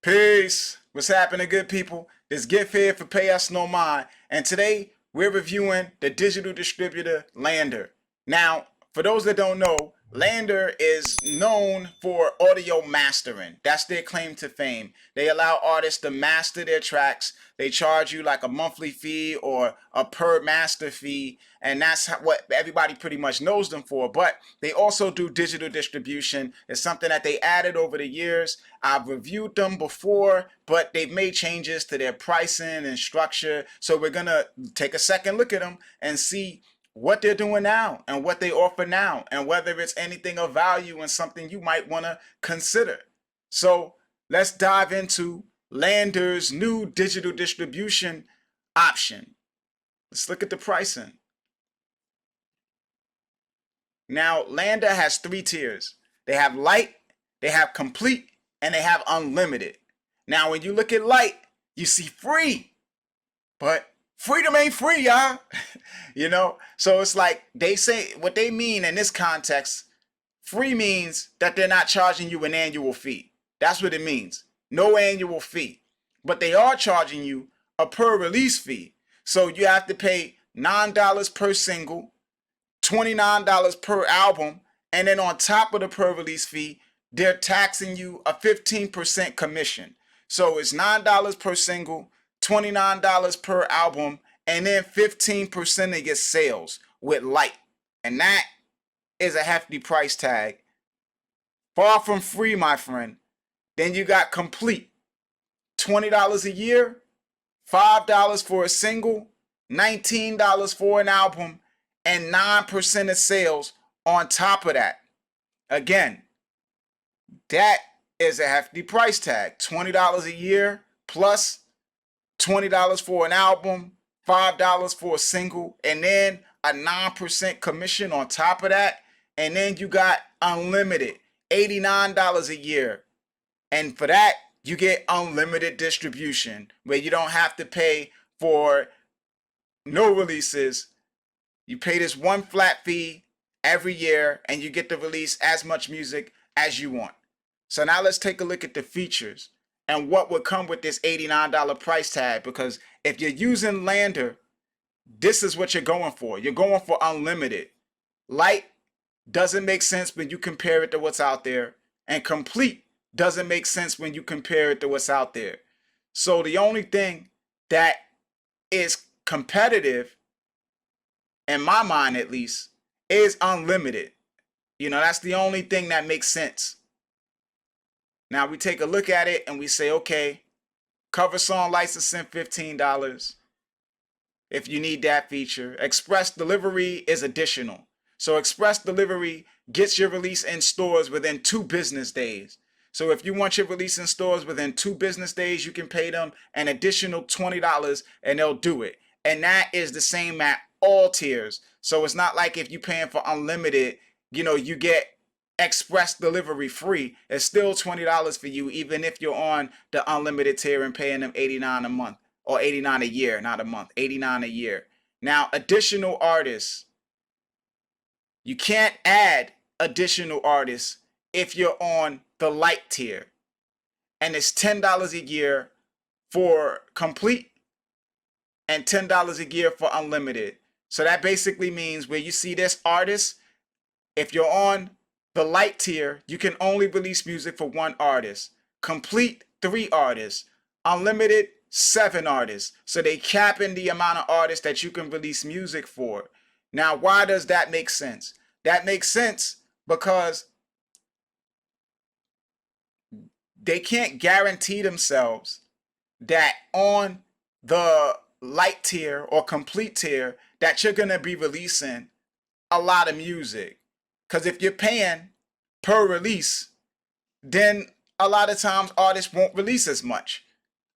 Peace. What's happening, good people? This gift here for Payusnomind, and today we're reviewing the digital distributor Landr. Now, for those that don't know, Landr is known for audio mastering. That's their claim to fame. They allow artists to master their tracks. They charge you like a monthly fee or a per master fee, and that's what everybody pretty much knows them for. But they also do digital distribution. It's something that they added over the years. I've reviewed them before, but they've made changes to their pricing and structure. So we're going to take a second look at them and see what they're doing now and what they offer now and whether it's anything of value and something you might want to consider. So let's dive into Landr's new digital distribution option. Let's look at the pricing. Now, Landr has three tiers. They have light, they have complete, and they have unlimited. Now, when you look at light, you see free, but freedom ain't free, y'all. So it's like they say what they mean in this context. Free means that they're not charging you an annual fee. That's what it means. No annual fee. But they are charging you a per release fee. So you have to pay $9 per single, $29 per album, and then on top of the per release fee, they're taxing you a 15% commission. So it's $9 per single, $29 per album, and then 15% of your sales with light. And that is a hefty price tag. Far from free, my friend. Then you got complete. $20 a year, $5 for a single, $19 for an album, and 9% of sales on top of that. Again, that is a hefty price tag. $20 a year plus $20 for an album, $5 for a single, and then a 9% commission on top of that. And then you got unlimited, $89 a year. And for that, you get unlimited distribution where you don't have to pay for no releases. You pay this one flat fee every year and you get to release as much music as you want. So now let's take a look at the features and what would come with this $89 price tag, because if you're using Landr, this is what you're going for. You're going for unlimited. Light doesn't make sense when you compare it to what's out there, and complete doesn't make sense when you compare it to what's out there. So the only thing that is competitive, in my mind at least, is unlimited. That's the only thing that makes sense. Now we take a look at it and we say, okay, cover song licensing, $15 if you need that feature. Express delivery is additional. So express delivery gets your release in stores within 2 business days. So if you want your release in stores within 2 business days, you can pay them an additional $20 and they'll do it. And that is the same at all tiers. So it's not like if you're paying for unlimited, you get express delivery free. It's still $20 for you, even if you're on the unlimited tier and paying them $89 a month, or $89 a year, not a month, $89 a year. Now, additional artists. You can't add additional artists if you're on the light tier. And it's $10 a year for complete and $10 a year for unlimited. So that basically means where you see this artist, if you're on the light tier, you can only release music for 1 artist. Complete, 3 artists. Unlimited, 7 artists. So they cap in the amount of artists that you can release music for. Now, why does that make sense? That makes sense because they can't guarantee themselves that on the light tier or complete tier that you're going to be releasing a lot of music. Because if you're paying per release, then a lot of times artists won't release as much.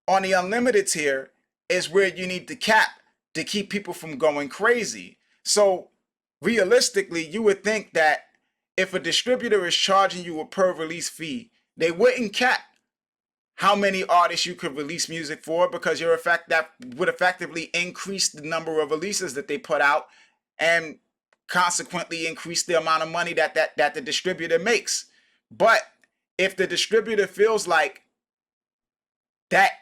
On the unlimited tier is where you need the cap to keep people from going crazy. So realistically, you would think that if a distributor is charging you a per release fee, they wouldn't cap how many artists you could release music for, because that would effectively increase the number of releases that they put out and consequently increase the amount of money that the distributor makes. But if the distributor feels like that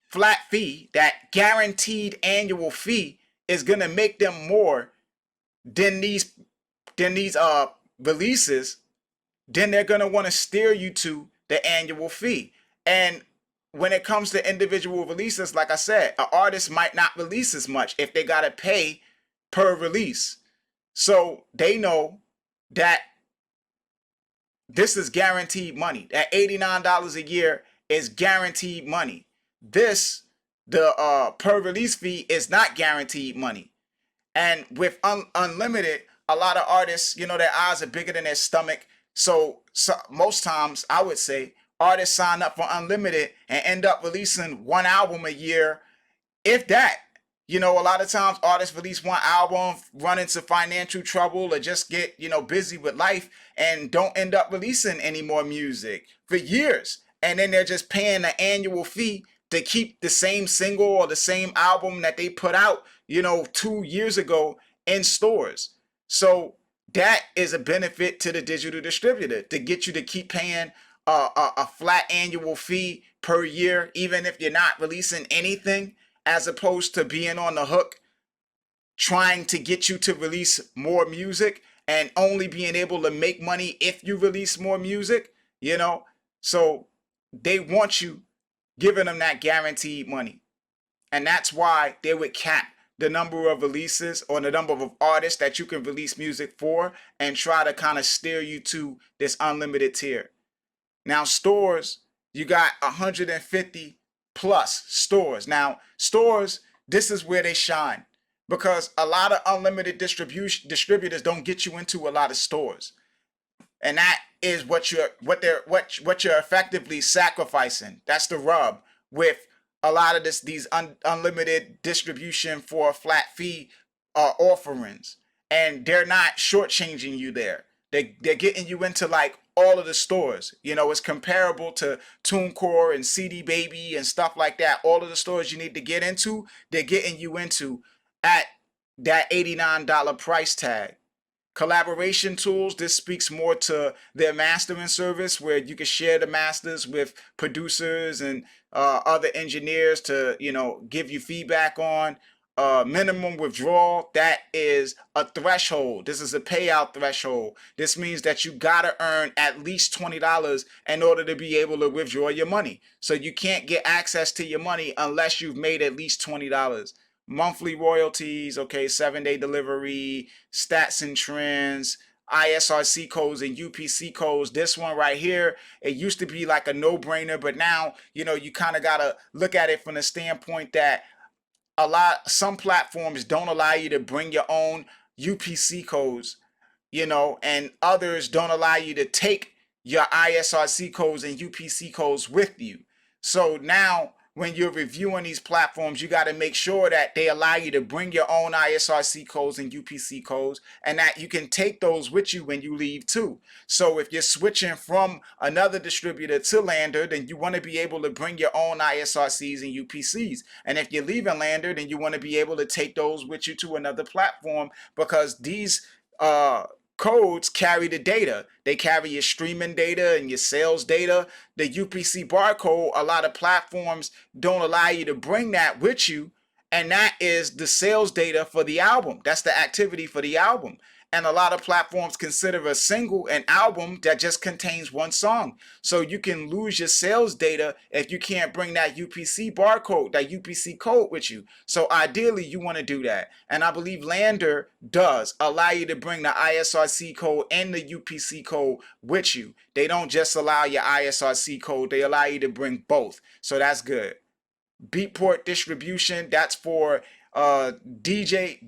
flat fee, that guaranteed annual fee, is gonna make them more than these releases. Then they're gonna want to steer you to the annual fee. And when it comes to individual releases, like I said, an artist might not release as much if they gotta pay per release. So they know that this is guaranteed money. That $89 a year is guaranteed money. This, the per release fee, is not guaranteed money. And with unlimited, a lot of artists, their eyes are bigger than their stomach. So most times, I would say, artists sign up for unlimited and end up releasing one album a year, if that. A lot of times artists release one album, run into financial trouble, or just get, busy with life and don't end up releasing any more music for years. And then they're just paying an annual fee to keep the same single or the same album that they put out, 2 years ago in stores. So that is a benefit to the digital distributor, to get you to keep paying a flat annual fee per year, even if you're not releasing anything, as opposed to being on the hook trying to get you to release more music and only being able to make money if you release more music, So they want you giving them that guaranteed money. And that's why they would cap the number of releases or the number of artists that you can release music for, and try to kind of steer you to this unlimited tier. Now, stores, you got 150 plus stores. Now, stores, this is where they shine, because a lot of unlimited distributors don't get you into a lot of stores. And that is what you're effectively sacrificing. That's the rub with a lot of these unlimited distribution for a flat fee offerings, and they're not shortchanging you there. They're getting you into like all of the stores. It's comparable to TuneCore and CD Baby and stuff like that. All of the stores you need to get into, they're getting you into at that $89 price tag. Collaboration tools, this speaks more to their mastering service, where you can share the masters with producers and other engineers to give you feedback on. Minimum withdrawal, that is a threshold. This is a payout threshold. This means that you gotta earn at least $20 in order to be able to withdraw your money. So you can't get access to your money unless you've made at least $20. Monthly royalties, okay, 7-day delivery, stats and trends, ISRC codes and UPC codes. This one right here, it used to be like a no-brainer, but now, you kind of got to look at it from the standpoint that some platforms don't allow you to bring your own UPC codes, and others don't allow you to take your ISRC codes and UPC codes with you. So now, when you're reviewing these platforms, you got to make sure that they allow you to bring your own ISRC codes and UPC codes, and that you can take those with you when you leave too. So if you're switching from another distributor to Landr, then you want to be able to bring your own ISRCs and UPCs. And if you're leaving Landr, then you want to be able to take those with you to another platform, because these codes carry the data. They carry your streaming data and your sales data. The UPC barcode, a lot of platforms don't allow you to bring that with you, and that is the sales data for the album. That's the activity for the album. And a lot of platforms consider a single an album that just contains one song. So you can lose your sales data if you can't bring that UPC barcode, that UPC code with you. So ideally, you want to do that. And I believe Landr does allow you to bring the ISRC code and the UPC code with you. They don't just allow your ISRC code, they allow you to bring both. So that's good. Beatport distribution, that's for DJs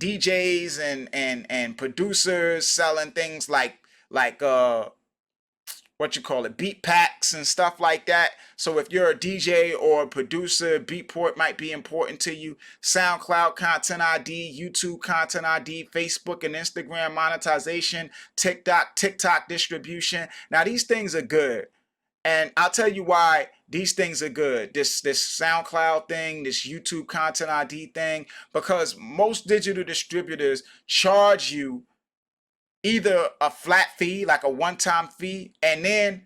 and producers selling things like what you call it, beat packs and stuff like that. So if you're a DJ or a producer, Beatport might be important to you. SoundCloud Content ID, YouTube Content ID, Facebook and Instagram monetization, TikTok distribution. Now these things are good. And I'll tell you why these things are good. This SoundCloud thing, this YouTube Content ID thing, because most digital distributors charge you either a flat fee, like a one-time fee, and then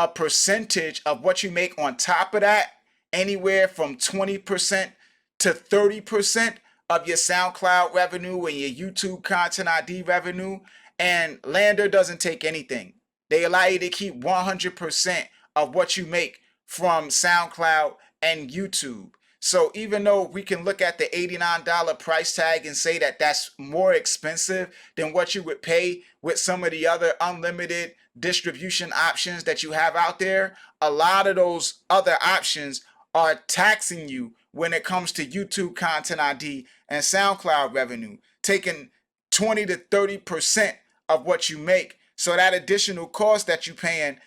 a percentage of what you make on top of that, anywhere from 20% to 30% of your SoundCloud revenue and your YouTube Content ID revenue. And Landr doesn't take anything. They allow you to keep 100% of what you make from SoundCloud and YouTube. So even though we can look at the $89 price tag and say that that's more expensive than what you would pay with some of the other unlimited distribution options that you have out there, a lot of those other options are taxing you when it comes to YouTube Content ID and SoundCloud revenue, taking 20 to 30% of what you make. So that additional cost that you're paying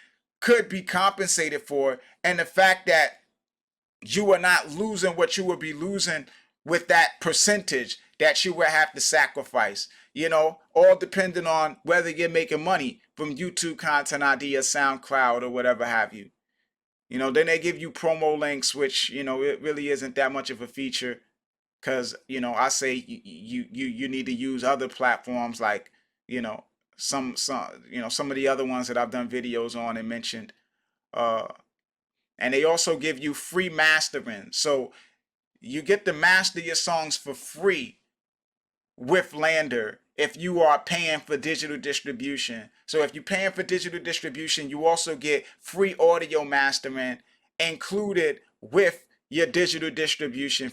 could be compensated for, and the fact that you are not losing what you would be losing with that percentage that you would have to sacrifice, all depending on whether you're making money from YouTube Content ID or SoundCloud or whatever have you. Then they give you promo links, which, it really isn't that much of a feature, because, I say you need to use other platforms like, some of the other ones that I've done videos on and mentioned. And they also give you free mastering. So you get to master your songs for free with Landr if you are paying for digital distribution. So if you're paying for digital distribution, you also get free audio mastering included with your digital distribution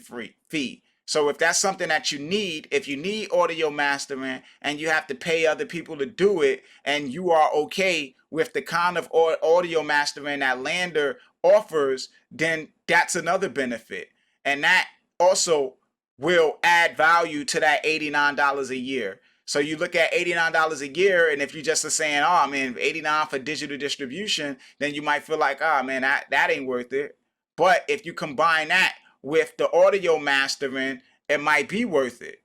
fee. So if that's something that you need, if you need audio mastering and you have to pay other people to do it, and you are okay with the kind of audio mastering that Landr offers, then that's another benefit. And that also will add value to that $89 a year. So you look at $89 a year, and if you just are saying, oh man, $89 for digital distribution, then you might feel like, oh man, that ain't worth it. But if you combine that with the audio mastering, it might be worth it.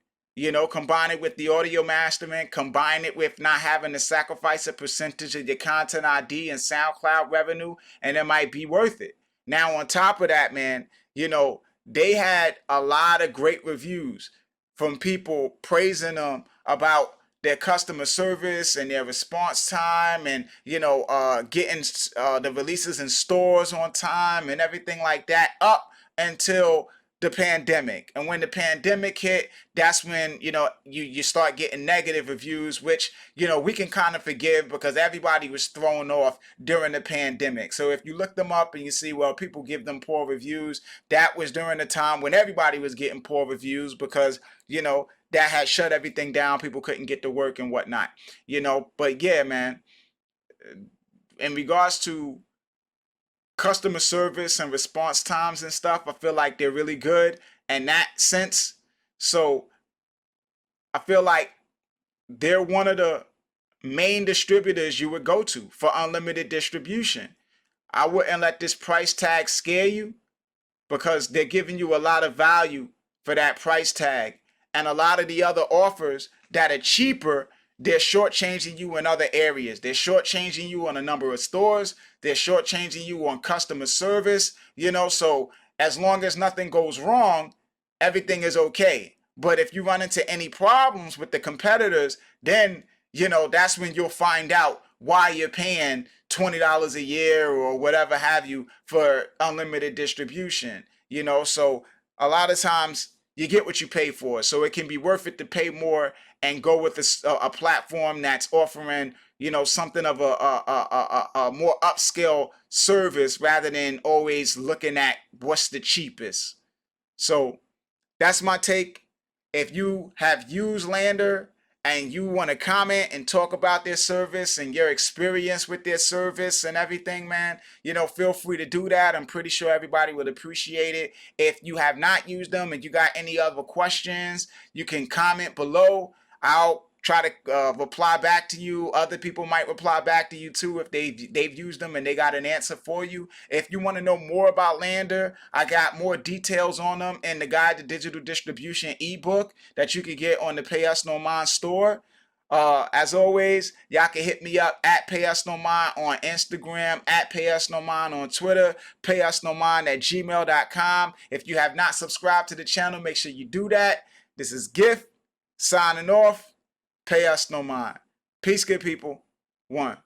Combine it with the audio mastering, combine it with not having to sacrifice a percentage of your Content ID and SoundCloud revenue, and it might be worth it. Now, on top of that, man, they had a lot of great reviews from people praising them about their customer service and their response time, and getting the releases in stores on time and everything like that up until the pandemic. And when the pandemic hit, that's when you start getting negative reviews, which we can kind of forgive because everybody was thrown off during the pandemic. So if you look them up and you see, well, people give them poor reviews, that was during the time when everybody was getting poor reviews because that had shut everything down. People couldn't get to work and whatnot. But yeah, man, in regards to customer service and response times and stuff, I feel like they're really good in that sense. So I feel like they're one of the main distributors you would go to for unlimited distribution. I wouldn't let this price tag scare you, because they're giving you a lot of value for that price tag. And a lot of the other offers that are cheaper, they're shortchanging you in other areas. They're shortchanging you on a number of stores. They're shortchanging you on customer service. So as long as nothing goes wrong, everything is okay. But if you run into any problems with the competitors, then, that's when you'll find out why you're paying $20 a year or whatever have you for unlimited distribution. So a lot of times you get what you pay for. So it can be worth it to pay more and go with a platform that's offering, something of a more upscale service rather than always looking at what's the cheapest. So that's my take. If you have used Landr and you want to comment and talk about their service and your experience with their service and everything, man, feel free to do that. I'm pretty sure everybody would appreciate it. If you have not used them and you got any other questions, you can comment below. I'll try to reply back to you. Other people might reply back to you too if they've used them and they got an answer for you. If you want to know more about Landr, I got more details on them in the Guide to Digital Distribution ebook that you can get on the Payusnomind store. As always, y'all can hit me up at Payusnomind on Instagram, at Payusnomind on Twitter, payusnomind@gmail.com. If you have not subscribed to the channel, make sure you do that. This is Gift signing off. Pay us no mind. Peace, good people. One.